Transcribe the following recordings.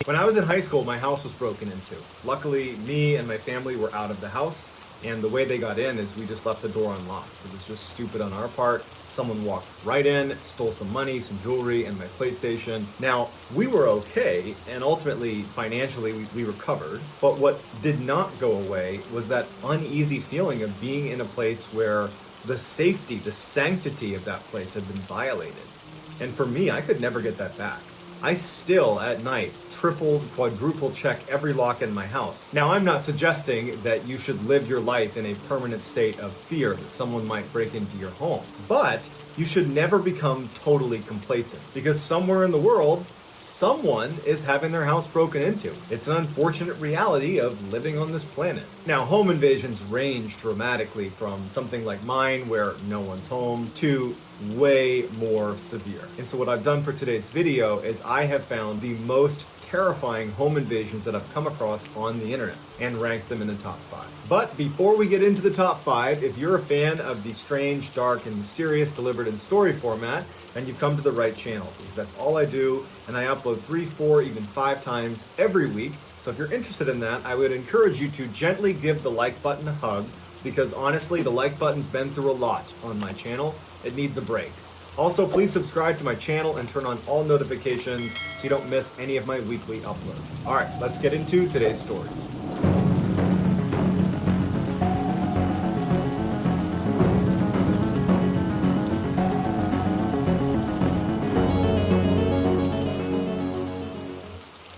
When I was in high school, my house was broken into. Luckily, me and my family were out of the house, and the way they got in is we just left the door unlocked. It was just stupid on our part. Someone walked right in, stole some money, some jewelry, and my PlayStation. Now, we were okay, and ultimately, financially, we recovered. But what did not go away was that uneasy feeling of being in a place where the safety, the sanctity of that place had been violated. And for me, I could never get that back. I still, at night, triple, quadruple check every lock in my house. Now, I'm not suggesting that you should live your life in a permanent state of fear that someone might break into your home, but you should never become totally complacent, because somewhere in the world, someone is having their house broken into. It's an unfortunate reality of living on this planet. Now, home invasions range dramatically from something like mine, where no one's home, to way more severe. And so what I've done for today's video is I have found the most terrifying home invasions that I've come across on the internet and ranked them in the top 5. But before we get into the top 5, if you're a fan of the strange, dark, and mysterious delivered in story format, then you've come to the right channel, because that's all I do, and I upload 3, 4, even 5 times every week. So if you're interested in that, I would encourage you to gently give the like button a hug, because honestly, the like button's been through a lot on my channel. It needs a break. Also, please subscribe to my channel and turn on all notifications so you don't miss any of my weekly uploads. All right, let's get into today's stories.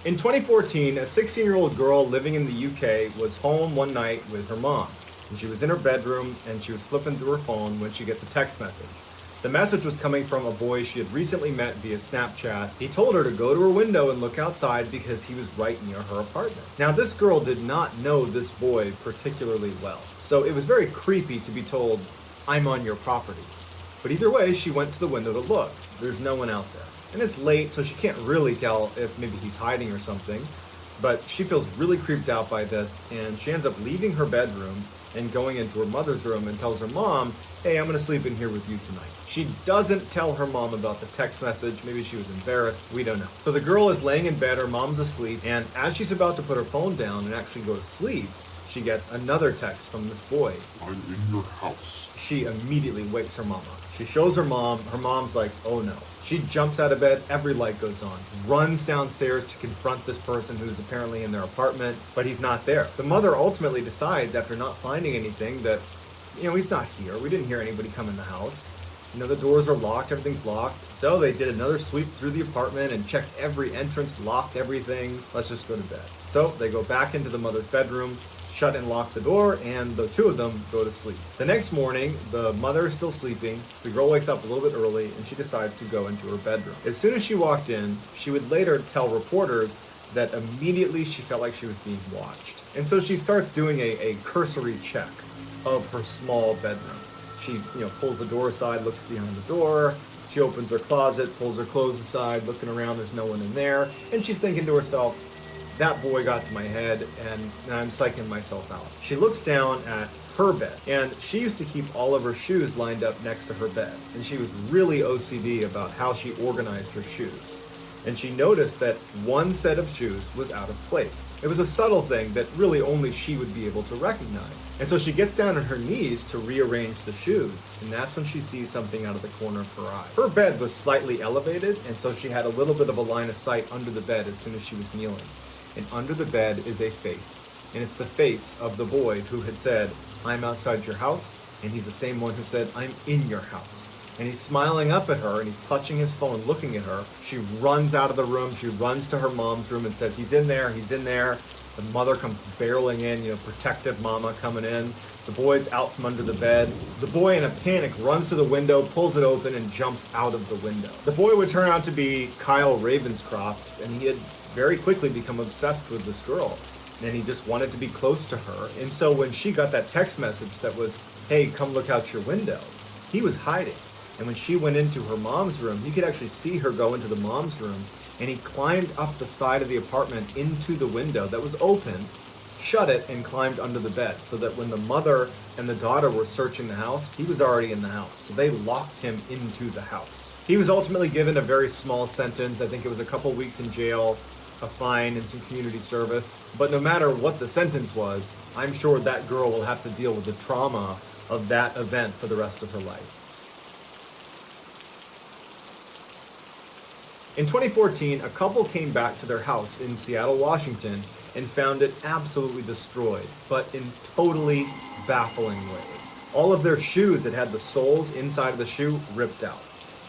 In 2014, a 16-year-old girl living in the UK was home one night with her mom. And she was in her bedroom and she was flipping through her phone when she gets a text message. The message was coming from a boy she had recently met via Snapchat. He told her to go to her window and look outside because he was right near her apartment. Now, this girl did not know this boy particularly well, so it was very creepy to be told, "I'm on your property." But either way, she went to the window to look. There's no one out there. And it's late, so she can't really tell if maybe he's hiding or something. But she feels really creeped out by this, and she ends up leaving her bedroom and going into her mother's room and tells her mom, "Hey, I'm gonna sleep in here with you tonight." She doesn't tell her mom about the text message. Maybe she was embarrassed. We don't know. So the girl is laying in bed, her mom's asleep, and as she's about to put her phone down and actually go to sleep, she gets another text from this boy. "I'm in your house." She immediately wakes her mom up. She shows her mom. Her mom's like, "Oh no." She jumps out of bed, every light goes on, runs downstairs to confront this person who's apparently in their apartment, but he's not there. The mother ultimately decides, after not finding anything, that, he's not here. We didn't hear anybody come in the house. The doors are locked, everything's locked. So they did another sweep through the apartment and checked every entrance, locked everything. Let's just go to bed. So they go back into the mother's bedroom, shut and lock the door, and the two of them go to sleep. The next morning, the mother is still sleeping. The girl wakes up a little bit early, and she decides to go into her bedroom. As soon as she walked in, she would later tell reporters that immediately she felt like she was being watched. And so she starts doing a cursory check of her small bedroom. She, pulls the door aside, looks behind the door. She opens her closet, pulls her clothes aside, looking around, there's no one in there. And she's thinking to herself, that boy got to my head and I'm psyching myself out. She looks down at her bed, and she used to keep all of her shoes lined up next to her bed. And she was really OCD about how she organized her shoes. And she noticed that one set of shoes was out of place. It was a subtle thing that really only she would be able to recognize. And so she gets down on her knees to rearrange the shoes, and that's when she sees something out of the corner of her eye. Her bed was slightly elevated, and so she had a little bit of a line of sight under the bed as soon as she was kneeling. And under the bed is a face. And it's the face of the boy who had said, "I'm outside your house," and he's the same one who said, "I'm in your house." And he's smiling up at her, and he's touching his phone, looking at her. She runs out of the room. She runs to her mom's room and says, "He's in there, he's in there." The mother comes barreling in, protective mama coming in. The boy's out from under the bed. The boy, in a panic, runs to the window, pulls it open, and jumps out of the window. The boy would turn out to be Kyle Ravenscroft, and he had very quickly become obsessed with this girl. And he just wanted to be close to her. And so when she got that text message that was, "Hey, come look out your window," he was hiding. And when she went into her mom's room, you could actually see her go into the mom's room, and he climbed up the side of the apartment into the window that was open, shut it, and climbed under the bed, so that when the mother and the daughter were searching the house, he was already in the house. So they locked him into the house. He was ultimately given a very small sentence. I think it was a couple weeks in jail. a fine and some community service. But no matter what the sentence was, I'm sure that girl will have to deal with the trauma of that event for the rest of her life. In 2014, a couple came back to their house in Seattle, Washington, and found it absolutely destroyed, but in totally baffling ways. All of their shoes that had the soles inside of the shoe ripped out.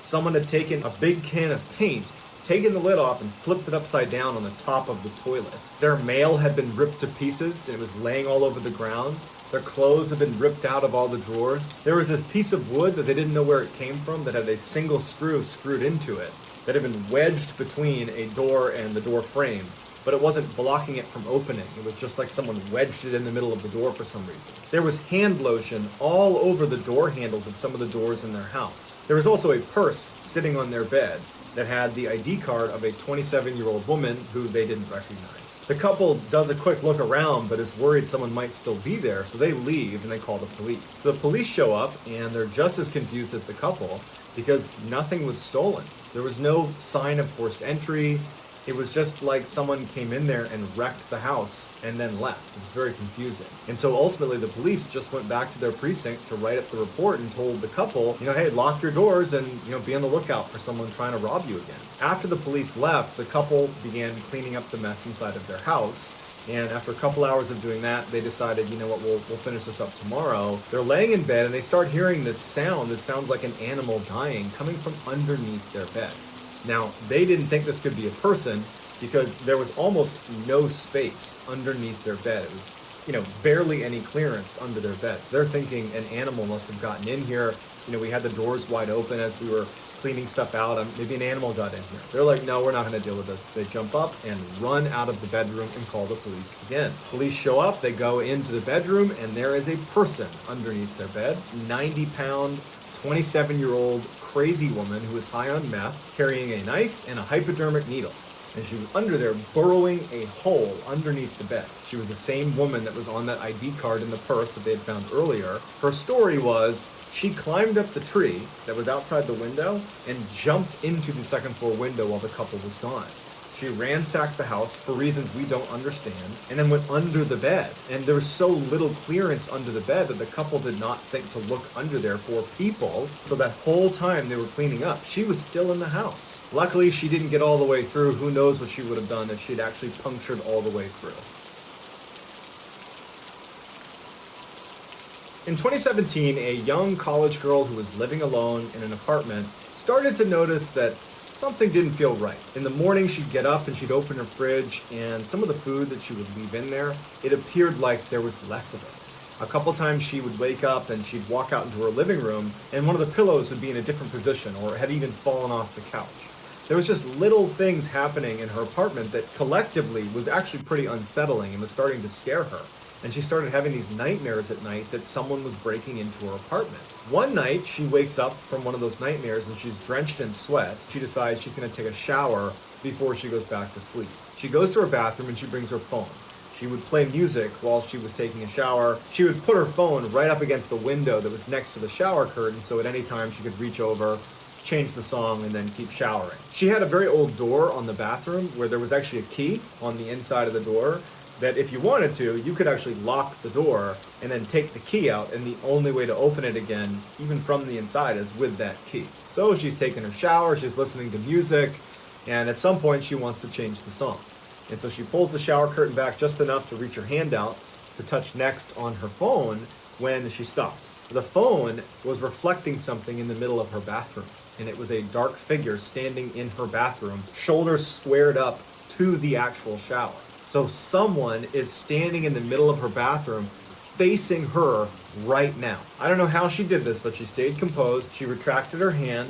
Someone had taken a big can of paint, taken the lid off, and flipped it upside down on the top of the toilet. Their mail had been ripped to pieces, and it was laying all over the ground. Their clothes had been ripped out of all the drawers. There was this piece of wood that they didn't know where it came from that had a single screw screwed into it, that had been wedged between a door and the door frame, but it wasn't blocking it from opening. It was just like someone wedged it in the middle of the door for some reason. There was hand lotion all over the door handles of some of the doors in their house. There was also a purse sitting on their bed that had the ID card of a 27-year-old woman who they didn't recognize. The couple does a quick look around, but is worried someone might still be there, so they leave and they call the police. The police show up, and they're just as confused as the couple because nothing was stolen. There was no sign of forced entry. It was just like someone came in there and wrecked the house and then left. It was very confusing. And so ultimately the police just went back to their precinct to write up the report and told the couple, hey, lock your doors and, be on the lookout for someone trying to rob you again. After the police left, the couple began cleaning up the mess inside of their house. And after a couple hours of doing that, they decided, we'll finish this up tomorrow. They're laying in bed and they start hearing this sound that sounds like an animal dying coming from underneath their bed. Now, they didn't think this could be a person because there was almost no space underneath their bed. It was, barely any clearance under their beds. They're thinking an animal must have gotten in here. We had the doors wide open as we were cleaning stuff out. Maybe an animal got in here. They're like, no, we're not going to deal with this. They jump up and run out of the bedroom and call the police again. Police show up. They go into the bedroom, and there is a person underneath their bed, 90-pound, 27-year-old crazy woman who was high on meth, carrying a knife and a hypodermic needle. And she was under there burrowing a hole underneath the bed. She was the same woman that was on that ID card in the purse that they had found earlier. Her story was she climbed up the tree that was outside the window and jumped into the second floor window while the couple was gone. She ransacked the house for reasons we don't understand and then went under the bed. And there was so little clearance under the bed that the couple did not think to look under there for people. So that whole time they were cleaning up, she was still in the house. Luckily, she didn't get all the way through. Who knows what she would have done if she'd actually punctured all the way through. In 2017, a young college girl who was living alone in an apartment started to notice that something didn't feel right. In the morning, she'd get up and she'd open her fridge, and some of the food that she would leave in there, it appeared like there was less of it. A couple times she would wake up and she'd walk out into her living room, and one of the pillows would be in a different position or had even fallen off the couch. There was just little things happening in her apartment that collectively was actually pretty unsettling and was starting to scare her. And she started having these nightmares at night that someone was breaking into her apartment. One night, she wakes up from one of those nightmares and she's drenched in sweat. She decides she's going to take a shower before she goes back to sleep. She goes to her bathroom and she brings her phone. She would play music while she was taking a shower. She would put her phone right up against the window that was next to the shower curtain, so at any time she could reach over, change the song, and then keep showering. She had a very old door on the bathroom where there was actually a key on the inside of the door that if you wanted to, you could actually lock the door and then take the key out, and the only way to open it again, even from the inside, is with that key. So she's taking her shower, she's listening to music, and at some point she wants to change the song. And so she pulls the shower curtain back just enough to reach her hand out to touch next on her phone when she stops. The phone was reflecting something in the middle of her bathroom, and it was a dark figure standing in her bathroom, shoulders squared up to the actual shower. So someone is standing in the middle of her bathroom facing her right now. I don't know how she did this, but she stayed composed. She retracted her hand,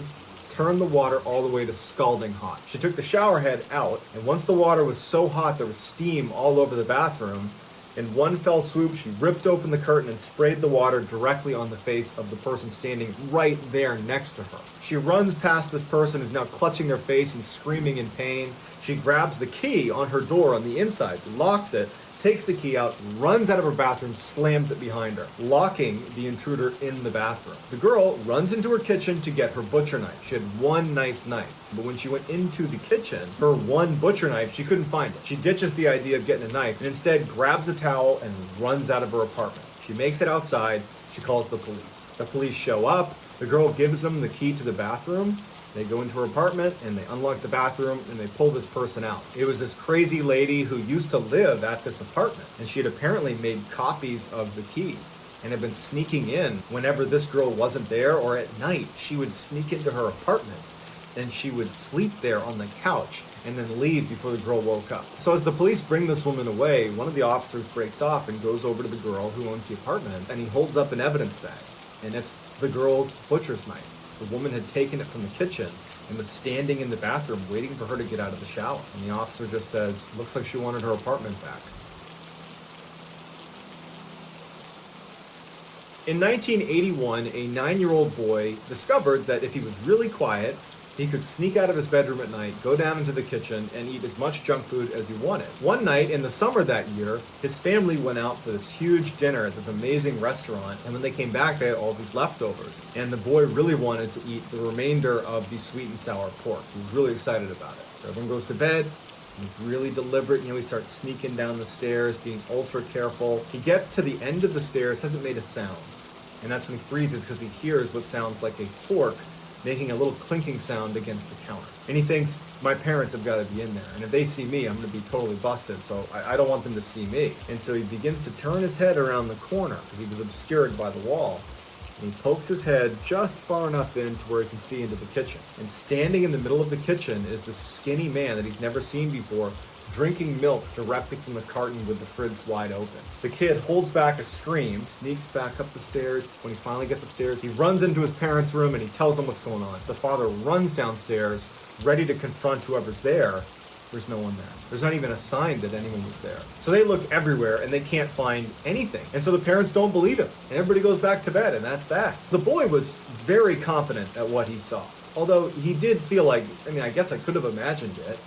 turned the water all the way to scalding hot. She took the shower head out, and once the water was so hot there was steam all over the bathroom, in one fell swoop she ripped open the curtain and sprayed the water directly on the face of the person standing right there next to her. She runs past this person who's now clutching their face and screaming in pain. She grabs the key on her door on the inside, locks it, takes the key out, runs out of her bathroom, slams it behind her, locking the intruder in the bathroom. The girl runs into her kitchen to get her butcher knife. She had one nice knife, but when she went into the kitchen, her one butcher knife, she couldn't find it. She ditches the idea of getting a knife and instead grabs a towel and runs out of her apartment. She makes it outside. She calls the police. The police show up. The girl gives them the key to the bathroom. They go into her apartment and they unlock the bathroom and they pull this person out. It was this crazy lady who used to live at this apartment, and she had apparently made copies of the keys and had been sneaking in whenever this girl wasn't there, or at night she would sneak into her apartment and she would sleep there on the couch and then leave before the girl woke up. So as the police bring this woman away, one of the officers breaks off and goes over to the girl who owns the apartment, and he holds up an evidence bag, and it's the girl's butcher's knife. The woman had taken it from the kitchen and was standing in the bathroom waiting for her to get out of the shower. And the officer just says, looks like she wanted her apartment back. In 1981, a 9-year-old boy discovered that if he was really quiet, he could sneak out of his bedroom at night, go down into the kitchen, and eat as much junk food as he wanted. One night in the summer that year, his family went out for this huge dinner at this amazing restaurant, and when they came back, they had all these leftovers. And the boy really wanted to eat the remainder of the sweet and sour pork. He was really excited about it. So everyone goes to bed. He's really deliberate. He starts sneaking down the stairs, being ultra careful. He gets to the end of the stairs, hasn't made a sound. And that's when he freezes because he hears what sounds like a fork making a little clinking sound against the counter. And he thinks, my parents have got to be in there. And if they see me, I'm going to be totally busted. So I don't want them to see me. And so he begins to turn his head around the corner because he was obscured by the wall. And he pokes his head just far enough in to where he can see into the kitchen. And standing in the middle of the kitchen is this skinny man that he's never seen before, drinking milk directly from the carton with the fridge wide open. The kid holds back a scream, sneaks back up the stairs. When he finally gets upstairs, he runs into his parents' room and he tells them what's going on. The father runs downstairs, ready to confront whoever's there. There's no one there. There's not even a sign that anyone was there. So they look everywhere and they can't find anything. And so the parents don't believe him. And everybody goes back to bed, and that's that. The boy was very confident at what he saw. Although he did feel like, I guess I could have imagined it,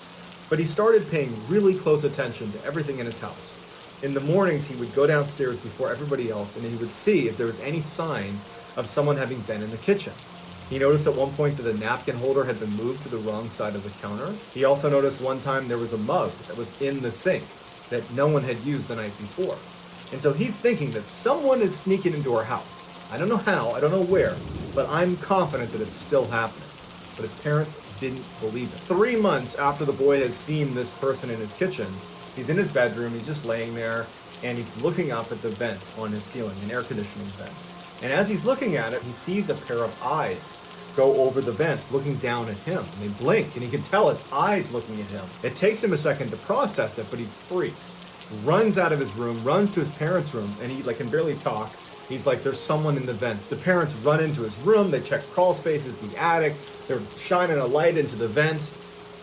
but he started paying really close attention to everything in his house. In the mornings, he would go downstairs before everybody else, and he would see if there was any sign of someone having been in the kitchen. He noticed at one point that the napkin holder had been moved to the wrong side of the counter. He also noticed one time there was a mug that was in the sink that no one had used the night before. And so he's thinking that someone is sneaking into our house. I don't know how, I don't know where, but I'm confident that it's still happening. But his parents didn't believe it. 3 months after the boy has seen this person in his kitchen, he's in his bedroom, he's just laying there, and he's looking up at the vent on his ceiling, an air conditioning vent. And as he's looking at it, he sees a pair of eyes go over the vent, looking down at him. And they blink, and he can tell it's eyes looking at him. It takes him a second to process it, but he freaks. Runs out of his room, runs to his parents' room, and he can barely talk. He's like, there's someone in the vent. The parents run into his room, they check crawl spaces, the attic, they're shining a light into the vent.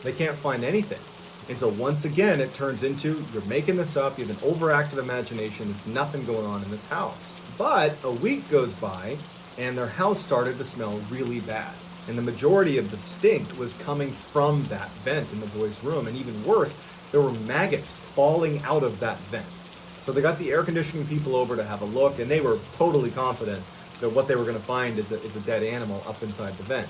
They can't find anything. And so once again, it turns into, you're making this up, you have an overactive imagination, there's nothing going on in this house. But a week goes by, and their house started to smell really bad. And the majority of the stink was coming from that vent in the boy's room. And even worse, there were maggots falling out of that vent. So they got the air conditioning people over to have a look, and they were totally confident that what they were going to find is a dead animal up inside the vent.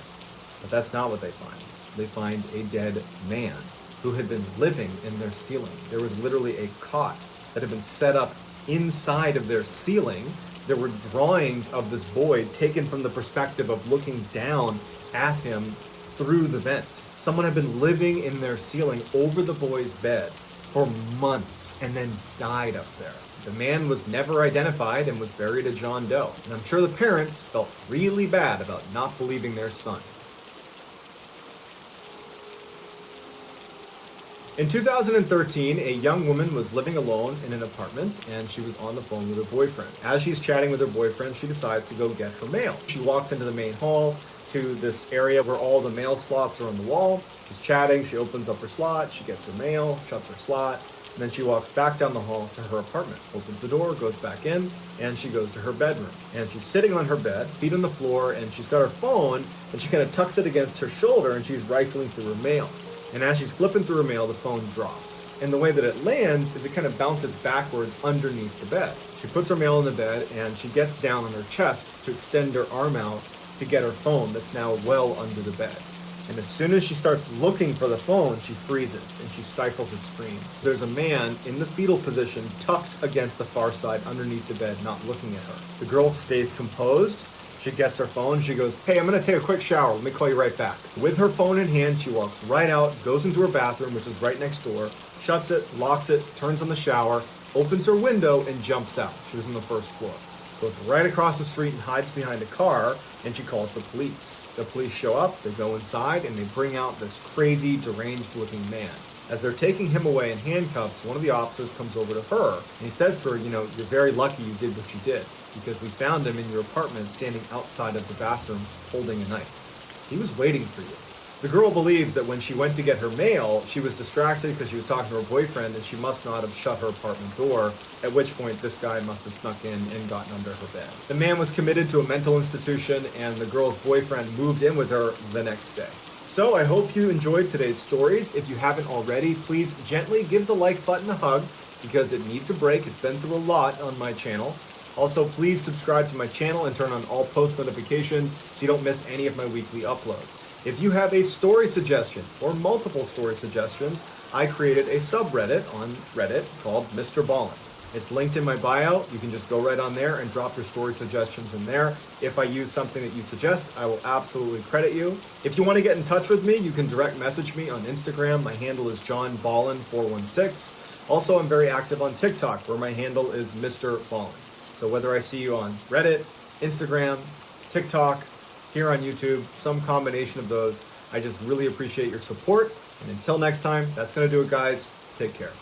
But that's not what they find. They find a dead man who had been living in their ceiling. There was literally a cot that had been set up inside of their ceiling. There were drawings of this boy taken from the perspective of looking down at him through the vent. Someone had been living in their ceiling over the boy's bed for months and then died up there. The man was never identified and was buried at John Doe. And I'm sure the parents felt really bad about not believing their son. In 2013, a young woman was living alone in an apartment, and she was on the phone with her boyfriend. As she's chatting with her boyfriend, she decides to go get her mail. She walks into the main hall to this area where all the mail slots are on the wall. She's chatting, she opens up her slot, she gets her mail, shuts her slot, and then she walks back down the hall to her apartment, opens the door, goes back in, and she goes to her bedroom. And she's sitting on her bed, feet on the floor, and she's got her phone, and she kind of tucks it against her shoulder, and she's rifling through her mail. And as she's flipping through her mail, the phone drops. And the way that it lands is it kind of bounces backwards underneath the bed. She puts her mail in the bed and she gets down on her chest to extend her arm out to get her phone that's now well under the bed. And as soon as she starts looking for the phone, she freezes and she stifles a scream. There's a man in the fetal position tucked against the far side underneath the bed, not looking at her. The girl stays composed. She gets her phone. She goes, "Hey, I'm going to take a quick shower. Let me call you right back." With her phone in hand, she walks right out, goes into her bathroom, which is right next door, shuts it, locks it, turns on the shower, opens her window, and jumps out. She was on the first floor. Goes right across the street and hides behind a car, and she calls the police. The police show up, they go inside, and they bring out this crazy, deranged-looking man. As they're taking him away in handcuffs, one of the officers comes over to her, and he says to her, "You're very lucky you did what you did, because we found him in your apartment standing outside of the bathroom holding a knife. He was waiting for you." The girl believes that when she went to get her mail, she was distracted because she was talking to her boyfriend and she must not have shut her apartment door, at which point this guy must have snuck in and gotten under her bed. The man was committed to a mental institution and the girl's boyfriend moved in with her the next day. So I hope you enjoyed today's stories. If you haven't already, please gently give the like button a hug because it needs a break. It's been through a lot on my channel. Also, please subscribe to my channel and turn on all post notifications so you don't miss any of my weekly uploads. If you have a story suggestion or multiple story suggestions, I created a subreddit on Reddit called Mr. Ballin. It's linked in my bio. You can just go right on there and drop your story suggestions in there. If I use something that you suggest, I will absolutely credit you. If you want to get in touch with me, you can direct message me on Instagram. My handle is johnballin416. Also, I'm very active on TikTok, where my handle is Mr. Ballin. So whether I see you on Reddit, Instagram, TikTok, here on YouTube, some combination of those, I just really appreciate your support. And until next time, that's going to do it, guys. Take care.